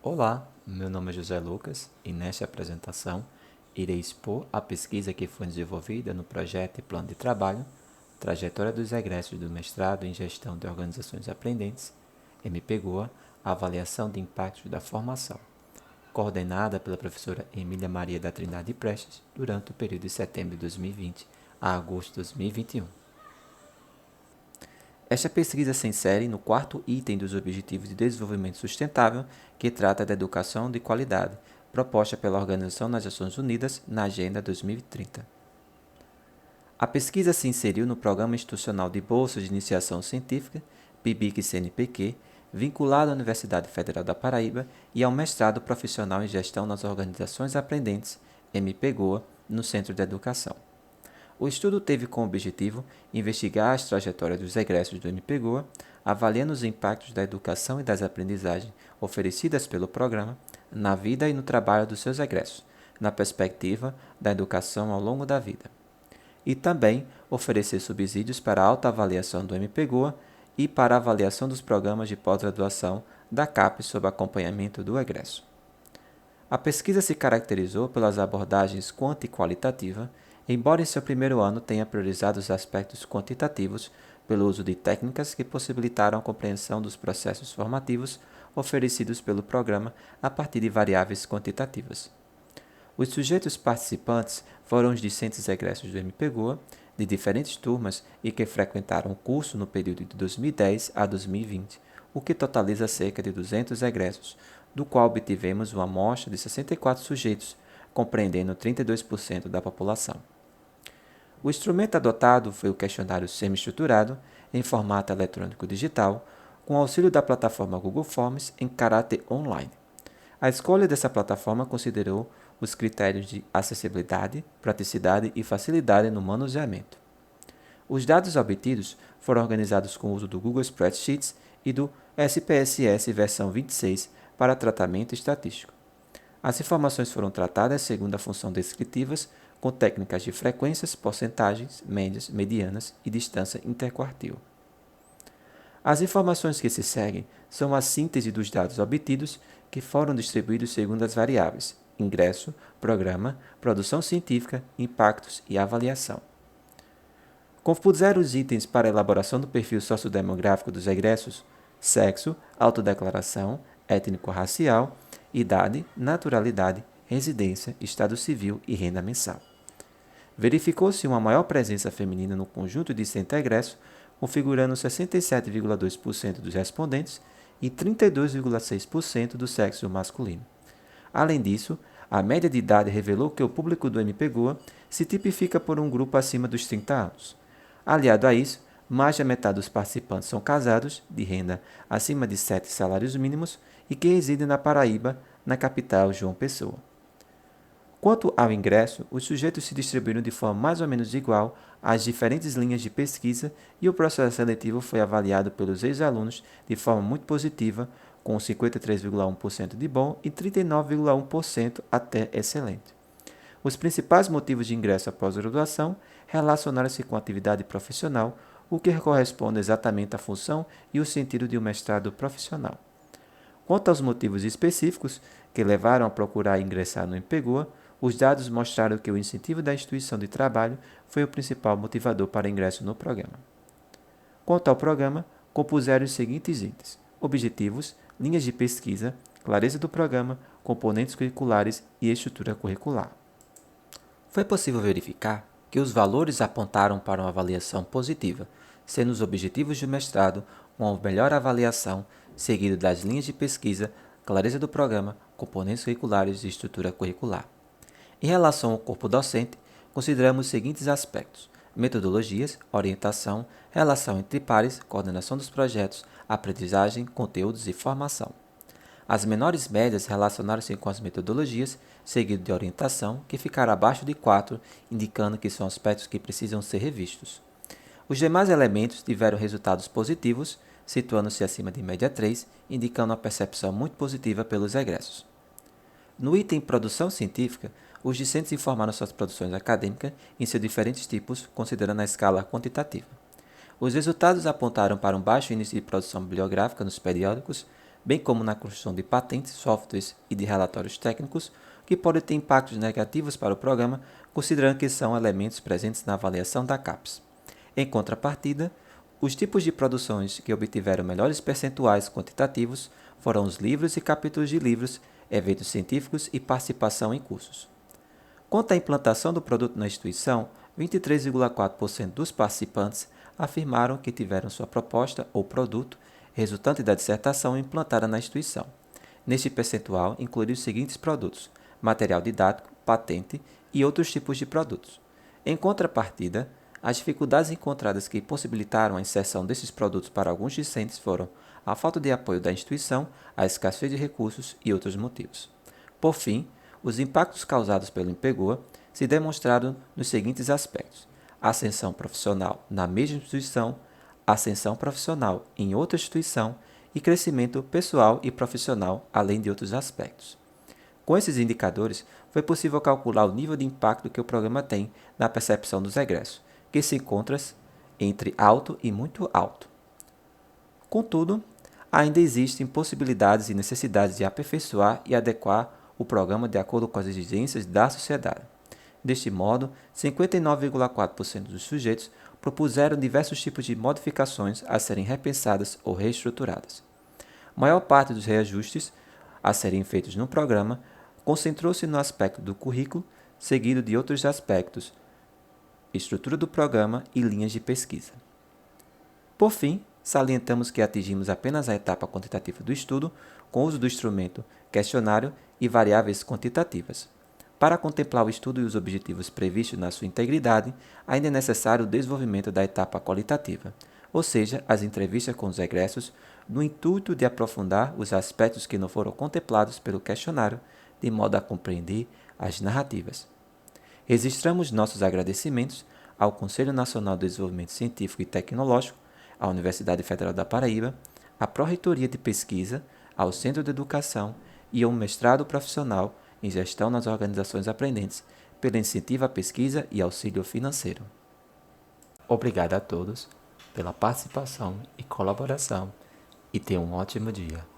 Olá, meu nome é José Lucas e nesta apresentação irei expor a pesquisa que foi desenvolvida no projeto e plano de trabalho Trajetória dos egressos do mestrado em Gestão de Organizações Aprendentes, MPGoA, Avaliação de Impactos da Formação, coordenada pela professora Emília Maria da Trindade Prestes durante o período de setembro de 2020 a agosto de 2021. Esta pesquisa se insere no quarto item dos Objetivos de Desenvolvimento Sustentável, que trata da educação de qualidade, proposta pela Organização das Nações Unidas na Agenda 2030. A pesquisa se inseriu no Programa Institucional de Bolsas de Iniciação Científica, PIBIC-CNPq, vinculado à Universidade Federal da Paraíba e ao Mestrado Profissional em Gestão nas Organizações Aprendentes, MPGoA, no Centro de Educação. O estudo teve como objetivo investigar as trajetórias dos egressos do MPGoA, avaliando os impactos da educação e das aprendizagens oferecidas pelo programa na vida e no trabalho dos seus egressos, na perspectiva da educação ao longo da vida. E também oferecer subsídios para a autoavaliação do MPGoA e para a avaliação dos programas de pós-graduação da CAPES sob acompanhamento do egresso. A pesquisa se caracterizou pelas abordagens quanto e qualitativa, embora em seu primeiro ano tenha priorizado os aspectos quantitativos pelo uso de técnicas que possibilitaram a compreensão dos processos formativos oferecidos pelo programa a partir de variáveis quantitativas. Os sujeitos participantes foram os discentes egressos do MPGoA, de diferentes turmas e que frequentaram o curso no período de 2010 a 2020, o que totaliza cerca de 200 egressos, do qual obtivemos uma amostra de 64 sujeitos, compreendendo 32% da população. O instrumento adotado foi o questionário semi-estruturado, em formato eletrônico digital, com auxílio da plataforma Google Forms em caráter online. A escolha dessa plataforma considerou os critérios de acessibilidade, praticidade e facilidade no manuseamento. Os dados obtidos foram organizados com o uso do Google Spreadsheets e do SPSS versão 26 para tratamento estatístico. As informações foram tratadas segundo a função descritivas, com técnicas de frequências, porcentagens, médias, medianas e distância interquartil. As informações que se seguem são a síntese dos dados obtidos, que foram distribuídos segundo as variáveis ingresso, programa, produção científica, impactos e avaliação. Compuseram os itens para a elaboração do perfil sociodemográfico dos egressos: sexo, autodeclaração, étnico-racial, idade, naturalidade, residência, estado civil e renda mensal. Verificou-se uma maior presença feminina no conjunto de egressos, configurando 67,2% dos respondentes e 32,6% do sexo masculino. Além disso, a média de idade revelou que o público do MPGoA se tipifica por um grupo acima dos 30 anos. Aliado a isso, mais da metade dos participantes são casados, de renda acima de 7 salários mínimos e que residem na Paraíba, na capital João Pessoa. Quanto ao ingresso, os sujeitos se distribuíram de forma mais ou menos igual às diferentes linhas de pesquisa e o processo seletivo foi avaliado pelos ex-alunos de forma muito positiva, com 53,1% de bom e 39,1% até excelente. Os principais motivos de ingresso à pós-graduação relacionaram-se com a atividade profissional, o que corresponde exatamente à função e o sentido de um mestrado profissional. Quanto aos motivos específicos que levaram a procurar ingressar no MPGoA, os dados mostraram que o incentivo da instituição de trabalho foi o principal motivador para ingresso no programa. Quanto ao programa, compuseram os seguintes itens: objetivos, linhas de pesquisa, clareza do programa, componentes curriculares e estrutura curricular. Foi possível verificar que os valores apontaram para uma avaliação positiva, sendo os objetivos do mestrado uma melhor avaliação, seguido das linhas de pesquisa, clareza do programa, componentes curriculares e estrutura curricular. Em relação ao corpo docente, consideramos os seguintes aspectos: metodologias, orientação, relação entre pares, coordenação dos projetos, aprendizagem, conteúdos e formação. As menores médias relacionaram-se com as metodologias, seguido de orientação, que ficaram abaixo de 4, indicando que são aspectos que precisam ser revistos. Os demais elementos tiveram resultados positivos, situando-se acima de média 3, indicando uma percepção muito positiva pelos egressos. No item Produção Científica, os discentes informaram suas produções acadêmicas em seus diferentes tipos, considerando a escala quantitativa. Os resultados apontaram para um baixo índice de produção bibliográfica nos periódicos, bem como na construção de patentes, softwares e de relatórios técnicos, que podem ter impactos negativos para o programa, considerando que são elementos presentes na avaliação da CAPES. Em contrapartida, os tipos de produções que obtiveram melhores percentuais quantitativos foram os livros e capítulos de livros, eventos científicos e participação em cursos. Quanto à implantação do produto na instituição, 23,4% dos participantes afirmaram que tiveram sua proposta ou produto resultante da dissertação implantada na instituição. Neste percentual, incluíram os seguintes produtos: material didático, patente e outros tipos de produtos. Em contrapartida, as dificuldades encontradas que possibilitaram a inserção desses produtos para alguns discentes foram a falta de apoio da instituição, a escassez de recursos e outros motivos. Por fim, os impactos causados pelo INPEGOA se demonstraram nos seguintes aspectos: ascensão profissional na mesma instituição, ascensão profissional em outra instituição e crescimento pessoal e profissional, além de outros aspectos. Com esses indicadores, foi possível calcular o nível de impacto que o programa tem na percepção dos egressos, que se encontra entre alto e muito alto. Contudo, ainda existem possibilidades e necessidades de aperfeiçoar e adequar o programa de acordo com as exigências da sociedade. Deste modo, 59,4% dos sujeitos propuseram diversos tipos de modificações a serem repensadas ou reestruturadas. A maior parte dos reajustes a serem feitos no programa concentrou-se no aspecto do currículo, seguido de outros aspectos, estrutura do programa e linhas de pesquisa. Por fim, salientamos que atingimos apenas a etapa quantitativa do estudo, com o uso do instrumento questionário e variáveis quantitativas. Para contemplar o estudo e os objetivos previstos na sua integridade, ainda é necessário o desenvolvimento da etapa qualitativa, ou seja, as entrevistas com os egressos, no intuito de aprofundar os aspectos que não foram contemplados pelo questionário, de modo a compreender as narrativas. Registramos nossos agradecimentos ao Conselho Nacional de Desenvolvimento Científico e Tecnológico, à Universidade Federal da Paraíba, à Pró-Reitoria de Pesquisa, ao Centro de Educação e ao mestrado profissional em Gestão nas Organizações Aprendentes, pelo incentivo à pesquisa e auxílio financeiro. Obrigado a todos pela participação e colaboração e tenham um ótimo dia.